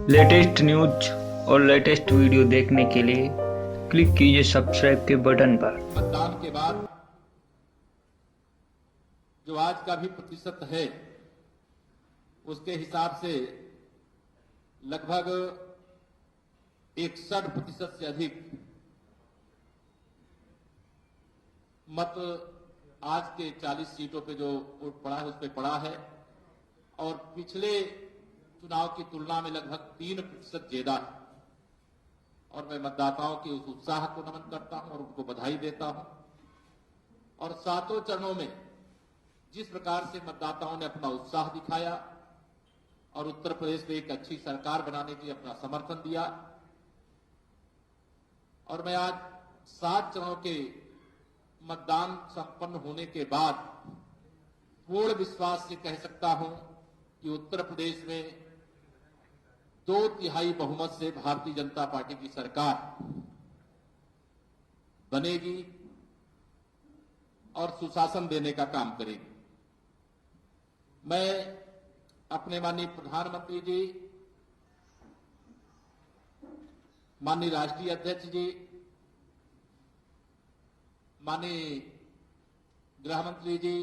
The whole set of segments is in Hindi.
लेटेस्ट न्यूज और लेटेस्ट वीडियो देखने के लिए क्लिक कीजिए सब्सक्राइब के बटन पर। मतदान के बाद जो आज का भी प्रतिशत है उसके हिसाब से लगभग 61% से अधिक मत आज के 40 सीटों पे जो वोट पड़ा है उस पर पड़ा है और पिछले चुनाव की तुलना में लगभग 3% ज्यादा है। और मैं मतदाताओं के उस उत्साह को नमन करता हूं और उनको बधाई देता हूं। और सातों चरणों में जिस प्रकार से मतदाताओं ने अपना उत्साह दिखाया और उत्तर प्रदेश में एक अच्छी सरकार बनाने के लिए अपना समर्थन दिया, और मैं आज 7 चरणों के मतदान संपन्न होने के बाद पूर्ण विश्वास से कह सकता हूं कि उत्तर प्रदेश में 2/3 बहुमत से भारतीय जनता पार्टी की सरकार बनेगी और सुशासन देने का काम करेगी। मैं अपने माननीय प्रधानमंत्री जी, माननीय राष्ट्रीय अध्यक्ष जी, माननीय गृह मंत्री जी,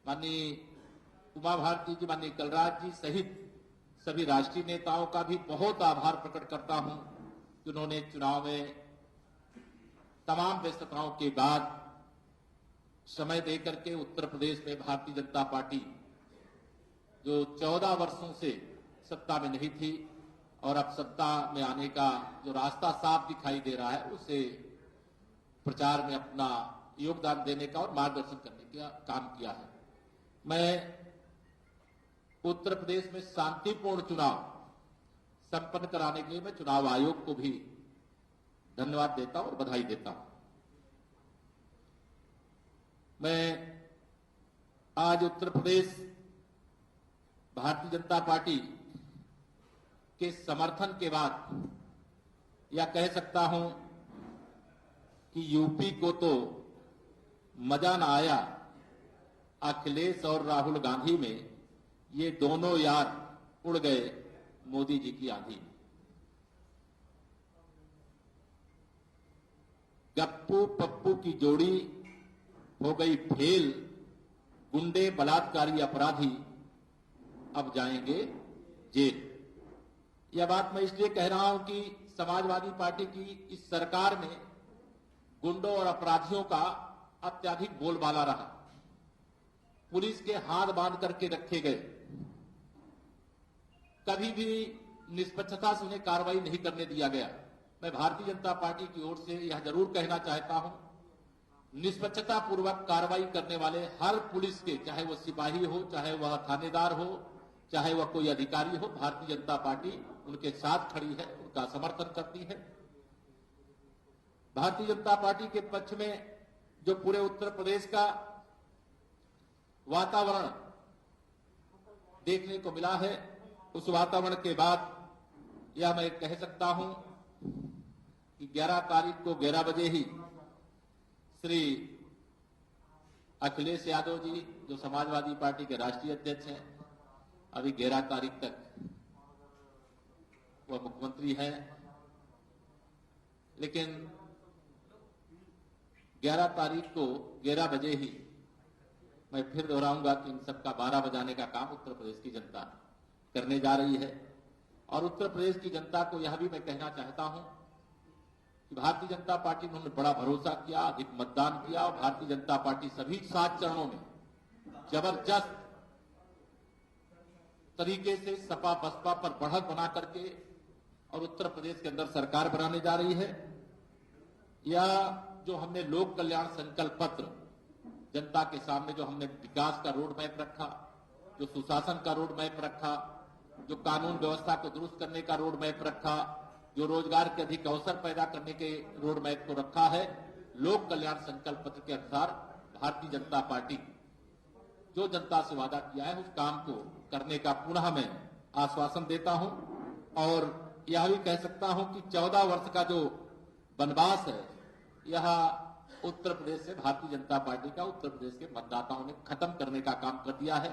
माननीय उमा भारती जी, माननीय कलराज जी सहित सभी राष्ट्रीय नेताओं का भी बहुत आभार प्रकट करता हूं कि उन्होंने चुनाव में तमाम व्यस्तताओं के बाद समय देकर के उत्तर प्रदेश में भारतीय जनता पार्टी जो 14 वर्षों से सत्ता में नहीं थी और अब सत्ता में आने का जो रास्ता साफ दिखाई दे रहा है उसे प्रचार में अपना योगदान देने का और मार्गदर्शन करने का काम किया है। मैं उत्तर प्रदेश में शांतिपूर्ण चुनाव संपन्न कराने के लिए मैं चुनाव आयोग को भी धन्यवाद देता हूं और बधाई देता हूं। मैं आज उत्तर प्रदेश भारतीय जनता पार्टी के समर्थन के बाद यह कह सकता हूं कि यूपी को तो मजा ना आया, अखिलेश और राहुल गांधी में ये दोनों यार उड़ गए मोदी जी की आंधी। गप्पू पप्पू की जोड़ी हो गई फेल, गुंडे बलात्कारी अपराधी अब जाएंगे जेल। यह बात मैं इसलिए कह रहा हूं कि समाजवादी पार्टी की इस सरकार में गुंडों और अपराधियों का अत्यधिक बोलबाला रहा। पुलिस के हाथ बांध करके रखे गए, कभी भी निष्पक्षता से उन्हें कार्रवाई नहीं करने दिया गया। मैं भारतीय जनता पार्टी की ओर से यह जरूर कहना चाहता हूं, निष्पक्षता पूर्वक कार्रवाई करने वाले हर पुलिस के, चाहे वह सिपाही हो, चाहे वह थानेदार हो, चाहे वह कोई अधिकारी हो, भारतीय जनता पार्टी उनके साथ खड़ी है, उनका समर्थन करती है। भारतीय जनता पार्टी के पक्ष में जो पूरे उत्तर प्रदेश का वातावरण देखने को मिला है, उस वातावरण के बाद यह मैं कह सकता हूं कि 11 तारीख को 11 बजे ही श्री अखिलेश यादव जी जो समाजवादी पार्टी के राष्ट्रीय अध्यक्ष हैं, अभी 11 तारीख तक वह मुख्यमंत्री हैं, लेकिन 11 तारीख को 11 बजे ही मैं फिर दोहराऊंगा कि इन सबका 12 बजाने का काम उत्तर प्रदेश की जनता करने जा रही है। और उत्तर प्रदेश की जनता को यह भी मैं कहना चाहता हूं कि भारतीय जनता पार्टी ने उन्होंने बड़ा भरोसा किया, अधिक मतदान किया और भारतीय जनता पार्टी सभी 7 चरणों में जबरदस्त तरीके से सपा बसपा पर बढ़त बना करके और उत्तर प्रदेश के अंदर सरकार बनाने जा रही है। या जो हमने लोक कल्याण संकल्प पत्र जनता के सामने, जो हमने विकास का रोड मैप रखा, जो सुशासन का रोड मैप रखा, जो कानून व्यवस्था को दुरुस्त करने का रोड मैप रखा, जो रोजगार के अधिक अवसर पैदा करने के रोड मैप को रखा है, लोक कल्याण संकल्प पत्र के अनुसार भारतीय जनता पार्टी जो जनता से वादा किया है उस काम को करने का पुनः मैं आश्वासन देता हूं। और यह भी कह सकता हूं कि 14 वर्ष का जो वनवास है, यह उत्तर प्रदेश से भारतीय जनता पार्टी का उत्तर प्रदेश के मतदाताओं ने खत्म करने का काम कर दिया है।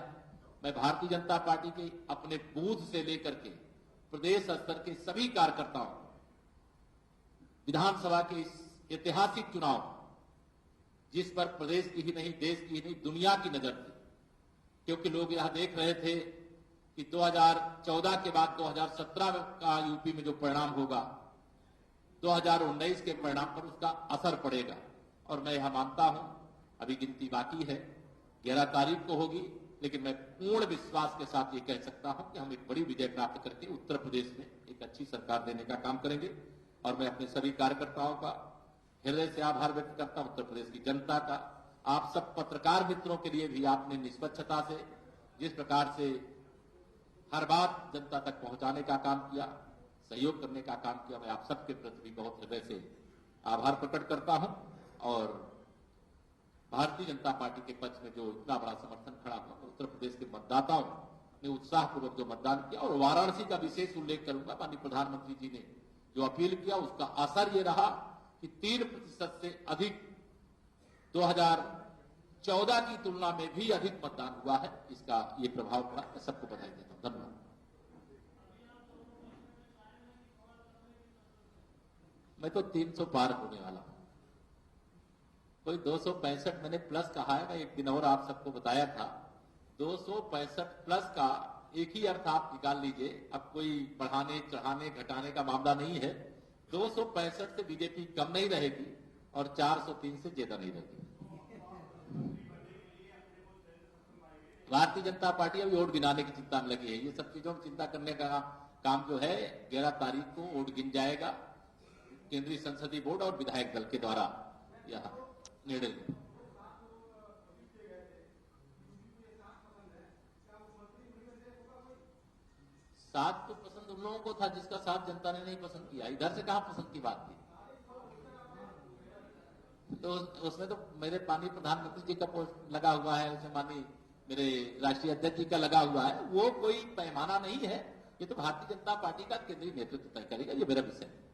मैं भारतीय जनता पार्टी के अपने बूथ से लेकर के प्रदेश स्तर के सभी कार्यकर्ताओं, विधानसभा के इस ऐतिहासिक चुनाव, जिस पर प्रदेश की ही नहीं, देश की ही नहीं, दुनिया की नजर थी, क्योंकि लोग यह देख रहे थे कि 2014 के बाद 2017 का यूपी में जो परिणाम होगा, 2019 के परिणाम पर उसका असर पड़ेगा। और मैं यह मानता हूं, अभी गिनती बाकी है, 11 तारीख को होगी, लेकिन मैं पूर्ण विश्वास के साथ ये कह सकता हूं कि हम एक बड़ी विजय प्राप्त करके उत्तर प्रदेश में एक अच्छी सरकार देने का काम करेंगे। और मैं अपने सभी कार्यकर्ताओं का हृदय से आभार व्यक्त करता हूं, उत्तर प्रदेश की जनता का, आप सब पत्रकार मित्रों के लिए भी आपने निष्पक्षता से जिस प्रकार से हर बात जनता तक पहुंचाने का काम किया, सहयोग करने का काम किया, मैं आप सबके प्रति भी बहुत हृदय से आभार प्रकट करता हूं। और भारतीय जनता पार्टी के पक्ष में जो इतना बड़ा समर्थन खड़ा हुआ, उत्तर प्रदेश के मतदाताओं ने उत्साहपूर्वक जो मतदान किया, और वाराणसी का विशेष उल्लेख करूंगा, माननीय प्रधानमंत्री जी ने जो अपील किया उसका असर ये रहा कि 3% से अधिक 2014 की तुलना में भी अधिक मतदान हुआ है। इसका ये प्रभाव पड़ा। मैं सबको बधाई देता हूं। धन्यवाद। मैं तो 300 पार होने वाला हूं। कोई 265 मैंने प्लस कहा है, मैं एक दिन और आप सबको बताया था। 265 प्लस का एक ही अर्थ आप निकाल लीजिए, अब कोई बढ़ाने चढ़ाने घटाने का मामला नहीं है। 265 से बीजेपी कम नहीं रहेगी और 403 से ज्यादा नहीं रहेगी। भारतीय जनता पार्टी अभी वोट गिनाने की चिंता में लगी है। ये सब चीजों में चिंता करने का काम जो है, 11 तारीख को वोट गिन जाएगा, केंद्रीय संसदीय बोर्ड और विधायक दल के द्वारा यह निर्णय लेगा। 7 तो पसंद उन लोगों को था जिसका 7 जनता ने नहीं पसंद किया। इधर से कहां पसंद की बात थी? तो उसमें तो मेरे माननीय प्रधानमंत्री जी का पोस्ट लगा हुआ है, उसमें माननीय मेरे राष्ट्रीय अध्यक्ष जी का लगा हुआ है। वो कोई पैमाना नहीं है, ये तो भारतीय जनता पार्टी का केंद्रीय नेतृत्व तय करेगा। ये मेरा विषय है।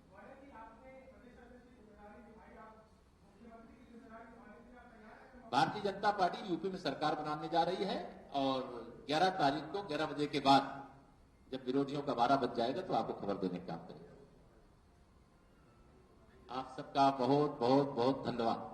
भारतीय जनता पार्टी यूपी में सरकार बनाने जा रही है और 11 तारीख को 11 बजे के बाद जब विरोधियों का 12 बज जाएगा तो आपको खबर देने का काम करेगा। आप सबका बहुत बहुत बहुत धन्यवाद।